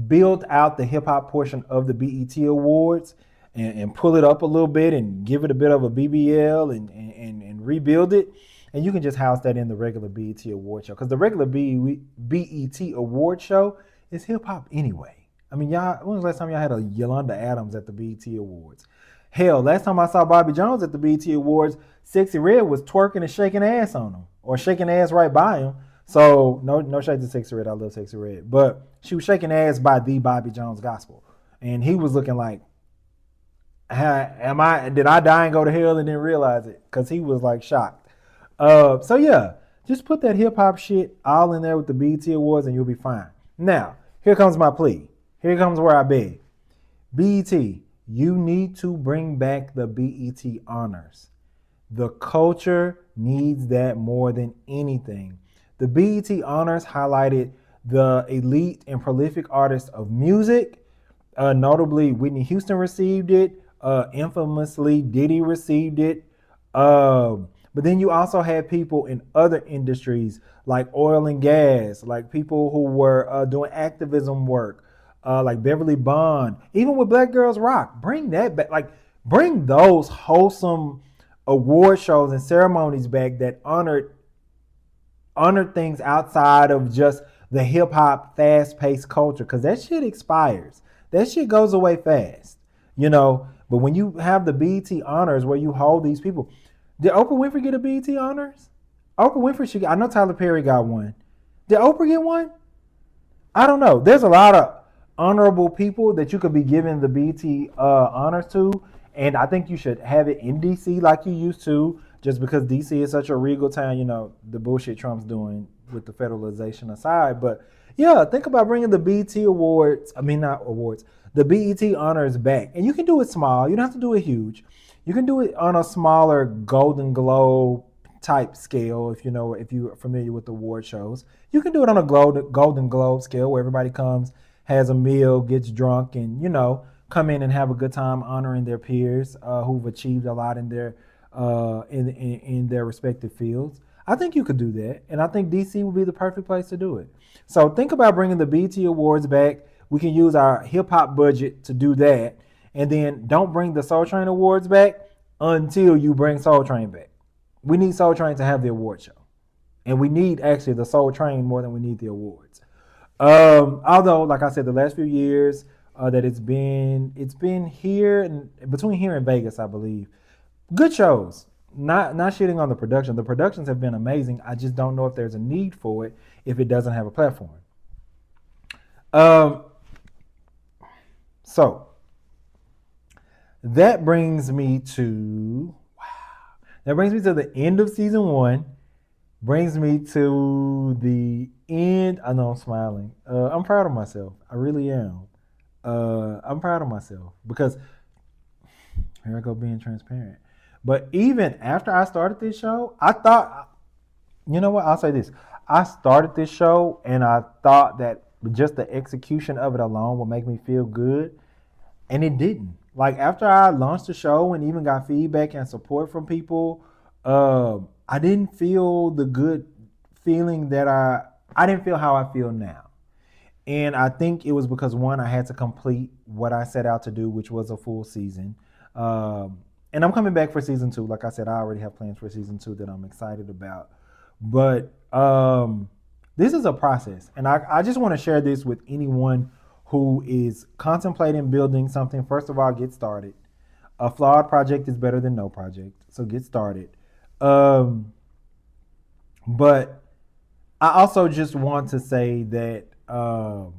build out the hip hop portion of the BET Awards and pull it up a little bit and give it a bit of a BBL and rebuild it. And you can just house that in the regular BET Award show. Because the regular BET Award show is hip hop anyway. I mean, y'all, when was the last time y'all had a Yolanda Adams at the BET Awards? Hell, last time I saw Bobby Jones at the BET Awards, Sexy Red was twerking and shaking ass on him. Or shaking ass right by him. So, no shade to Sexy Red. I love Sexy Red. But she was shaking ass by the Bobby Jones gospel. And he was looking like, did I die and go to hell and didn't realize it? Because he was like shocked. So yeah, just put that hip hop shit all in there with the BET Awards and you'll be fine. Now, here comes my plea. Here comes where I beg. BET, you need to bring back the BET honors. The culture needs that more than anything. The BET honors highlighted the elite and prolific artists of music. Notably, Whitney Houston received it. Infamously, Diddy received it. But then you also had people in other industries like oil and gas, like people who were doing activism work, like Beverly Bond, even with Black Girls Rock. Bring that back. Like, bring those wholesome award shows and ceremonies back that honored things outside of just the hip hop fast paced culture, because that shit expires. That shit goes away fast, you know. But when you have the BET honors where you hold these people, did Oprah Winfrey get a BET honors? Oprah Winfrey I know Tyler Perry got one. Did Oprah get one? I don't know. There's a lot of honorable people that you could be giving the BET honors to, and I think you should have it in DC like you used to, just because DC is such a regal town, you know, the bullshit Trump's doing with the federalization aside. But yeah, think about bringing the BET awards, the BET honors back. And you can do it small. You don't have to do it huge. You can do it on a smaller Golden Globe type scale, if you're familiar with award shows. You can do it on a Golden Globe scale where everybody comes, has a meal, gets drunk, and, come in and have a good time honoring their peers who've achieved a lot in their in their respective fields. I think you could do that, and I think DC would be the perfect place to do it. So think about bringing the BET Awards back. We can use our hip-hop budget to do that, and then don't bring the Soul Train Awards back until you bring Soul Train back. We need Soul Train to have the award show, and we need actually the Soul Train more than we need the awards. Although, like I said, the last few years that it's been here and between here and Vegas, I believe. Good shows. Not shitting on the production. The productions have been amazing. I just don't know if there's a need for it if it doesn't have a platform. So that brings me to the end of season 1. Brings me to the end. I know I'm smiling. I'm proud of myself. I really am. I'm proud of myself because here I go being transparent. But even after I started this show, I thought, you know what? I'll say this. I started this show and I thought that just the execution of it alone would make me feel good. And it didn't. Like after I launched the show and even got feedback and support from people, I didn't feel the good feeling that I didn't feel how I feel now. And I think it was because, one, I had to complete what I set out to do, which was a full season. And I'm coming back for season 2. Like I said, I already have plans for season 2 that I'm excited about. But this is a process. And I just want to share this with anyone who is contemplating building something. First of all, get started. A flawed project is better than no project. So get started. But I also just want to say that, I'm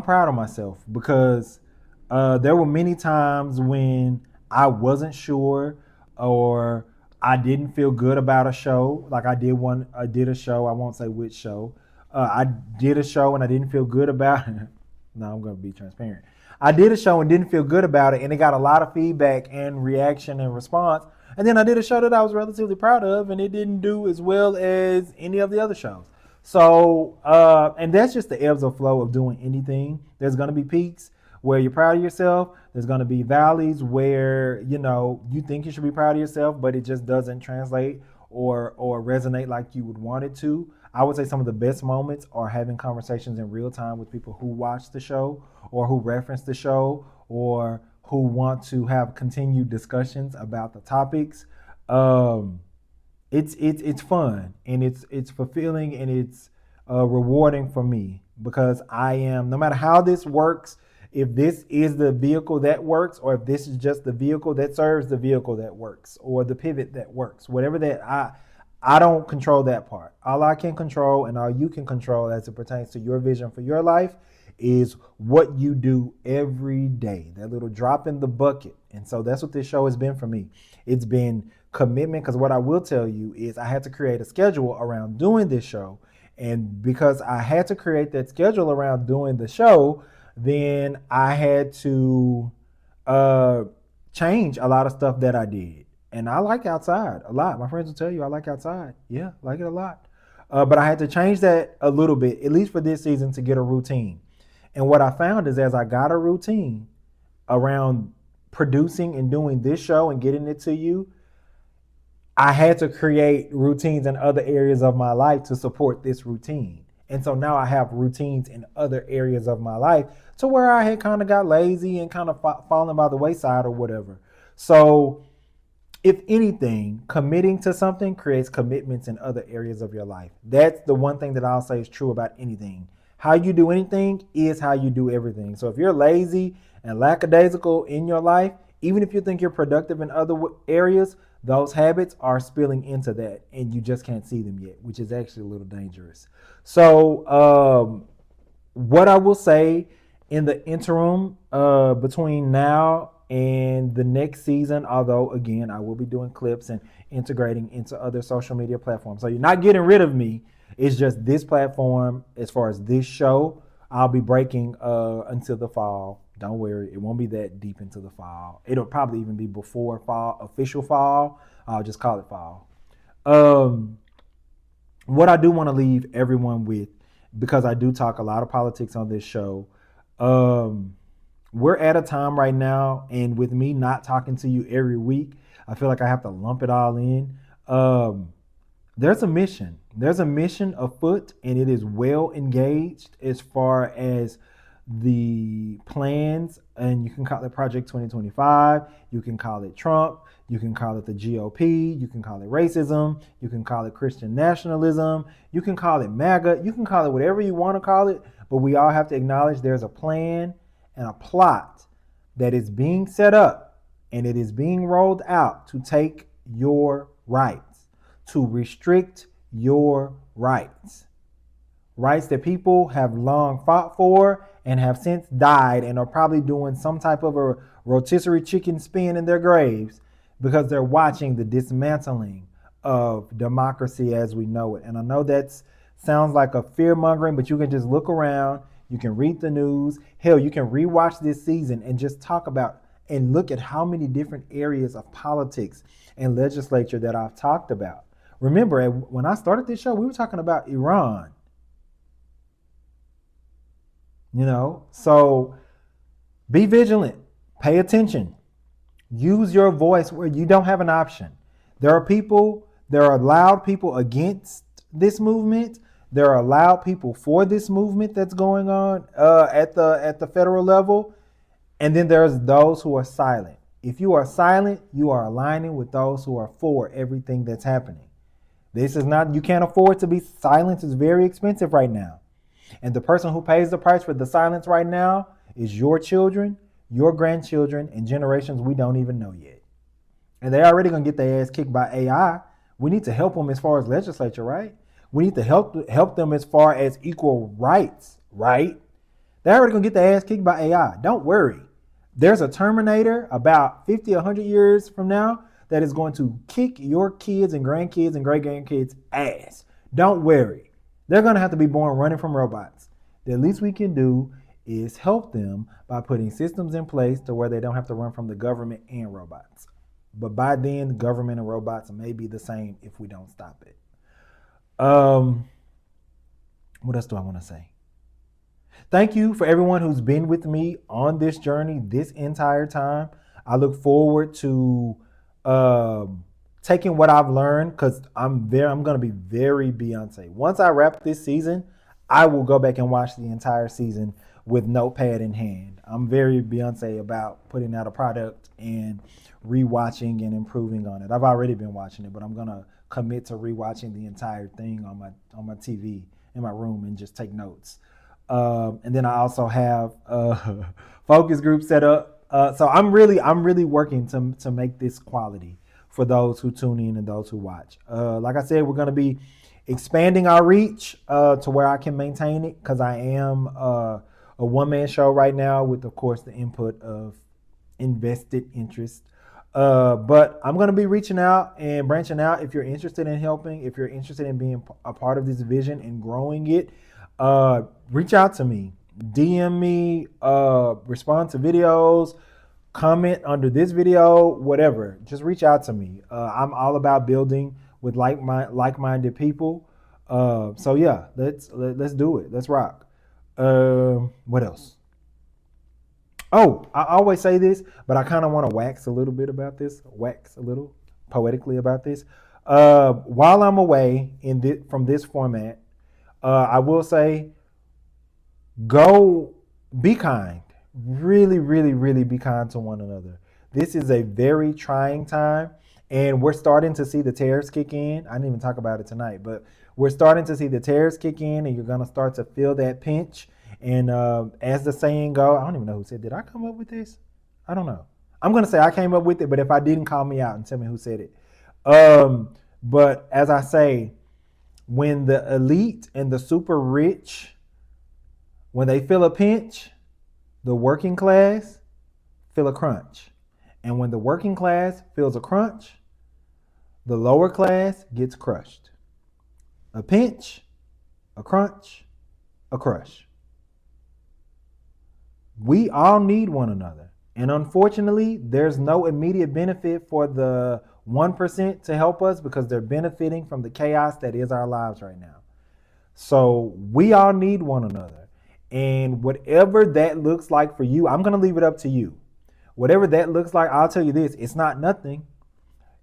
proud of myself because there were many times when I wasn't sure or I didn't feel good about a show. Like I did a show. I won't say which show. I did a show and I didn't feel good about it. No, I'm going to be transparent. I did a show and didn't feel good about it, and it got a lot of feedback and reaction and response. And then I did a show that I was relatively proud of, and it didn't do as well as any of the other shows. So, and that's just the ebbs or flow of doing anything. There's going to be peaks where you're proud of yourself. There's going to be valleys where, you think you should be proud of yourself, but it just doesn't translate or resonate like you would want it to. I would say some of the best moments are having conversations in real time with people who watch the show or who reference the show or who want to have continued discussions about the topics. It's fun and it's fulfilling and it's rewarding for me because I am, no matter how this works, if this is the vehicle that works or if this is just the vehicle that serves the vehicle that works or the pivot that works, whatever that I don't control that part. All I can control and all you can control as it pertains to your vision for your life is what you do every day, that little drop in the bucket. And so that's what this show has been for me. It's been commitment, because what I will tell you is I had to create a schedule around doing this show. And because I had to create that schedule around doing the show, then I had to change a lot of stuff that I did. And I like outside a lot. My friends will tell you I like outside. Yeah, I like it a lot. But I had to change that a little bit, at least for this season, to get a routine. And what I found is as I got a routine around producing and doing this show and getting it to you, I had to create routines in other areas of my life to support this routine. And so now I have routines in other areas of my life to where I had kind of got lazy and kind of fallen by the wayside or whatever. So if anything, committing to something creates commitments in other areas of your life. That's the one thing that I'll say is true about anything. How you do anything is how you do everything. So if you're lazy and lackadaisical in your life, even if you think you're productive in other areas, those habits are spilling into that and you just can't see them yet, which is actually a little dangerous. So what I will say in the interim between now and the next season, although again, I will be doing clips and integrating into other social media platforms. So you're not getting rid of me. It's just this platform, as far as this show, I'll be breaking until the fall. Don't worry, it won't be that deep into the fall. It'll probably even be before fall, official fall. I'll just call it fall. What I do want to leave everyone with, because I do talk a lot of politics on this show, we're at a time right now, and with me not talking to you every week, I feel like I have to lump it all in. There's a mission. There's a mission afoot, and it is well engaged as far as the plans, and you can call it Project 2025, you can call it Trump, you can call it the GOP, you can call it racism, you can call it Christian nationalism, you can call it MAGA, you can call it whatever you want to call it, but we all have to acknowledge there's a plan and a plot that is being set up and it is being rolled out to take your rights, to restrict your rights. Rights that people have long fought for and have since died and are probably doing some type of a rotisserie chicken spin in their graves because they're watching the dismantling of democracy as we know it. And I know that sounds like a fear-mongering, but you can just look around, you can read the news. Hell, you can rewatch this season and just talk about and look at how many different areas of politics and legislature that I've talked about. Remember, when I started this show, we were talking about Iran. So be vigilant, pay attention, use your voice where you don't have an option. There are loud people against this movement. There are loud people for this movement that's going on at the federal level. And then there's those who are silent. If you are silent, you are aligning with those who are for everything that's happening. This is not, you can't afford to be silent. It's very expensive right now. And the person who pays the price for the silence right now is your children, your grandchildren, and generations we don't even know yet. And they're already going to get their ass kicked by AI. We need to help them as far as legislature, right? We need to help them as far as equal rights, right? They're already going to get their ass kicked by AI. Don't worry. There's a Terminator about 50, 100 years from now that is going to kick your kids and grandkids and great grandkids' ass. Don't worry. They're going to have to be born running from robots. The least we can do is help them by putting systems in place to where they don't have to run from the government and robots. But by then, the government and robots may be the same if we don't stop it. What else do I want to say? Thank you for everyone who's been with me on this journey this entire time. I look forward to taking what I've learned, because I'm going to be very Beyonce. Once I wrap this season, I will go back and watch the entire season with notepad in hand. I'm very Beyonce about putting out a product and rewatching and improving on it. I've already been watching it, but I'm gonna commit to rewatching the entire thing on my TV in my room and just take notes. And then I also have a focus group set up. So I'm really working to make this quality for those who tune in and those who watch. Like I said, we're gonna be expanding our reach to where I can maintain it, because I am a one-man show right now with, of course, the input of invested interest. But I'm going to be reaching out and branching out. If you're interested in helping, if you're interested in being a part of this vision and growing it, reach out to me. DM me, respond to videos, comment under this video, whatever. Just reach out to me. I'm all about building with like-minded people. So yeah, let's do it. Let's rock. What else? Oh, I always say this, but I kind of want to wax a little poetically about this. While I'm away from this format, I will say, go be kind. Really, really, really be kind to one another. This is a very trying time, and we're starting to see the tariffs kick in. I didn't even talk about it tonight, but we're starting to see the tariffs kick in, and you're going to start to feel that pinch. And as the saying goes, I don't even know who said, did I come up with this? I don't know. I'm going to say I came up with it, but if I didn't, call me out and tell me who said it. But as I say, when the elite and the super rich, when they feel a pinch, the working class feel a crunch. And when the working class feels a crunch, the lower class gets crushed. A pinch, a crunch, a crush. We all need one another. And unfortunately, there's no immediate benefit for the 1% to help us, because they're benefiting from the chaos that is our lives right now. So we all need one another. And whatever that looks like for you, I'm going to leave it up to you. Whatever that looks like, I'll tell you this, it's not nothing.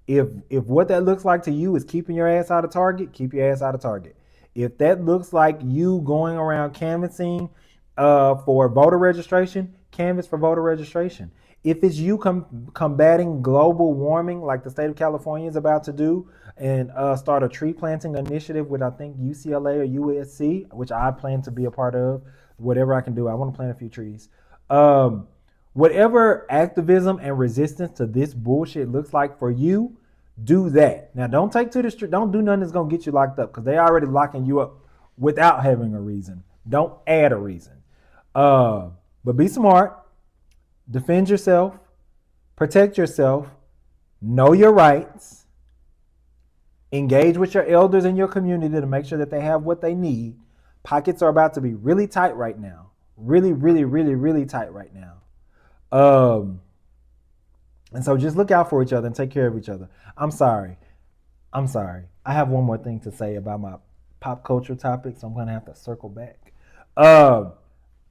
If what that looks like to you is keeping your ass out of Target, keep your ass out of Target. If that looks like you going around canvassing for voter registration, canvas for voter registration. If it's you combating global warming, like the state of California is about to do, and start a tree planting initiative with, I think, UCLA or USC, which I plan to be a part of, whatever I can do. I want to plant a few trees. Whatever activism and resistance to this bullshit looks like for you, do that. Now, don't take to the street. Don't do nothing that's going to get you locked up, because they already locking you up without having a reason. Don't add a reason. But be smart, defend yourself, protect yourself, know your rights, engage with your elders in your community to make sure that they have what they need. Pockets are about to be really tight right now. Really, really, really, really tight right now. And so just look out for each other and take care of each other. I'm sorry. I have one more thing to say about my pop culture topic, so I'm going to have to circle back.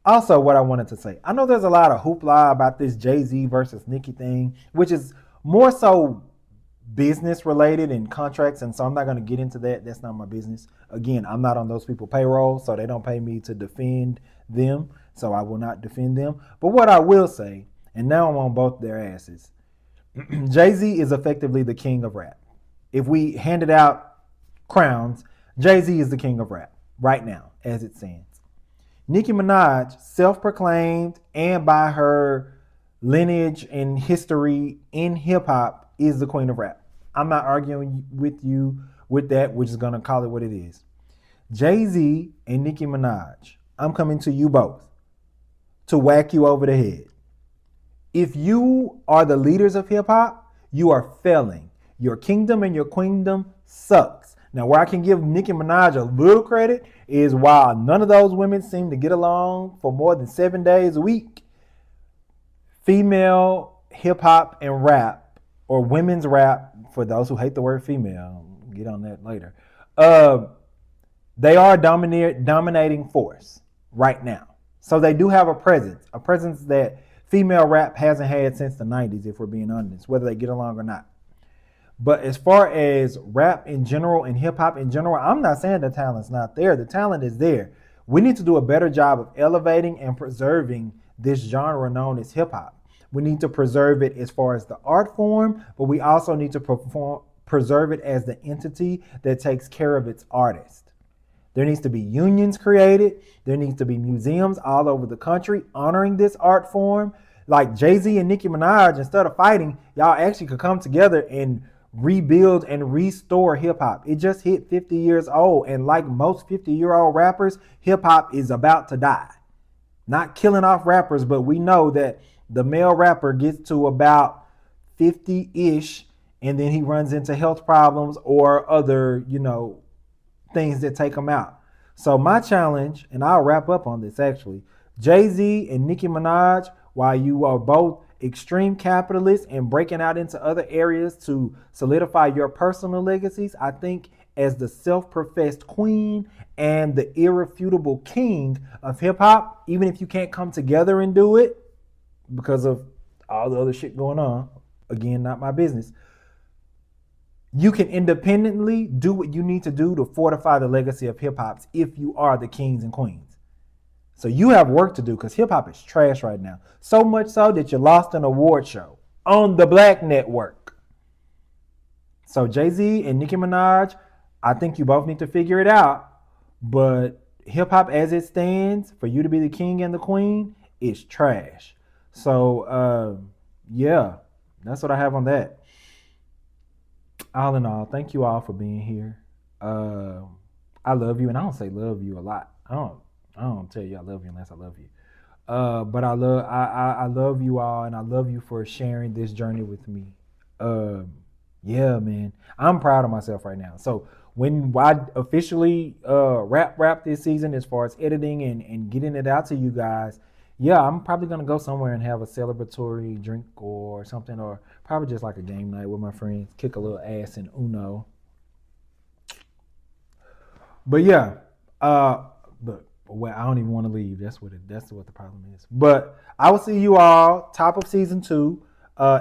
Also, what I wanted to say, I know there's a lot of hoopla about this JayZ versus Nicki thing, which is more so business related and contracts, and so I'm not going to get into that. That's not my business. Again, I'm not on those people's payroll, so they don't pay me to defend them, so I will not defend them. But what I will say, and now I'm on both their asses, JayZ is effectively the king of rap. If we handed out crowns, JayZ is the king of rap right now, as it stands. Nicki Minaj, self-proclaimed and by her lineage and history in hip-hop, is the queen of rap. I'm not arguing with you with that. We're just going to call it what it is. JayZ and Nicki Minaj, I'm coming to you both to whack you over the head. If you are the leaders of hip-hop, you are failing. Your kingdom and your queendom sucks. Now, where I can give Nicki Minaj a little credit is while none of those women seem to get along for more than 7 days a week, female hip hop and rap, or women's rap, for those who hate the word female, get on that later. They are a dominating force right now. So they do have a presence that female rap hasn't had since the 90s, if we're being honest, whether they get along or not. But as far as rap in general and hip hop in general, I'm not saying the talent's not there. The talent is there. We need to do a better job of elevating and preserving this genre known as hip hop. We need to preserve it as far as the art form, but we also need to preserve it as the entity that takes care of its artist. There needs to be unions created. There needs to be museums all over the country honoring this art form. Like JayZ and Nicki Minaj, instead of fighting, y'all actually could come together and rebuild and restore hip hop. It just hit 50 years old. And like most 50-year-old rappers, hip hop is about to die. Not killing off rappers, but we know that the male rapper gets to about 50-ish and then he runs into health problems or other, things that take them out. So my challenge, and I'll wrap up on this actually, JayZ and Nicki Minaj, while you are both extreme capitalists and breaking out into other areas to solidify your personal legacies, I think as the self-professed queen and the irrefutable king of hip hop, even if you can't come together and do it because of all the other shit going on, again, not my business, you can independently do what you need to do to fortify the legacy of hip hop if you are the kings and queens. So you have work to do because hip hop is trash right now. So much so that you lost an award show on the Black Network. So JayZ and Nicki Minaj, I think you both need to figure it out. But hip hop as it stands, for you to be the king and the queen, is trash. So yeah, that's what I have on that. All in all, thank you all for being here. I love you, and I don't say love you a lot. I don't tell you I love you unless I love you. But I love you all, and I love you for sharing this journey with me. Yeah, man, I'm proud of myself right now. So when I officially wrap this season as far as editing and getting it out to you guys, yeah, I'm probably gonna go somewhere and have a celebratory drink or something, or probably just like a game night with my friends, kick a little ass in Uno. But yeah, but well, I don't even want to leave. That's what the problem is. But I will see you all top of season 2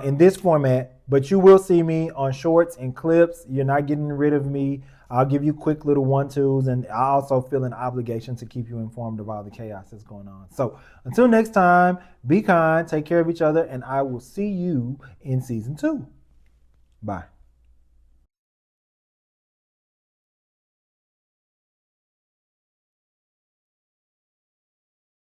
in this format. But you will see me on shorts and clips. You're not getting rid of me. I'll give you quick little 1-2s, and I also feel an obligation to keep you informed of all the chaos that's going on. So until next time, be kind, take care of each other, and I will see you in season 2. Bye.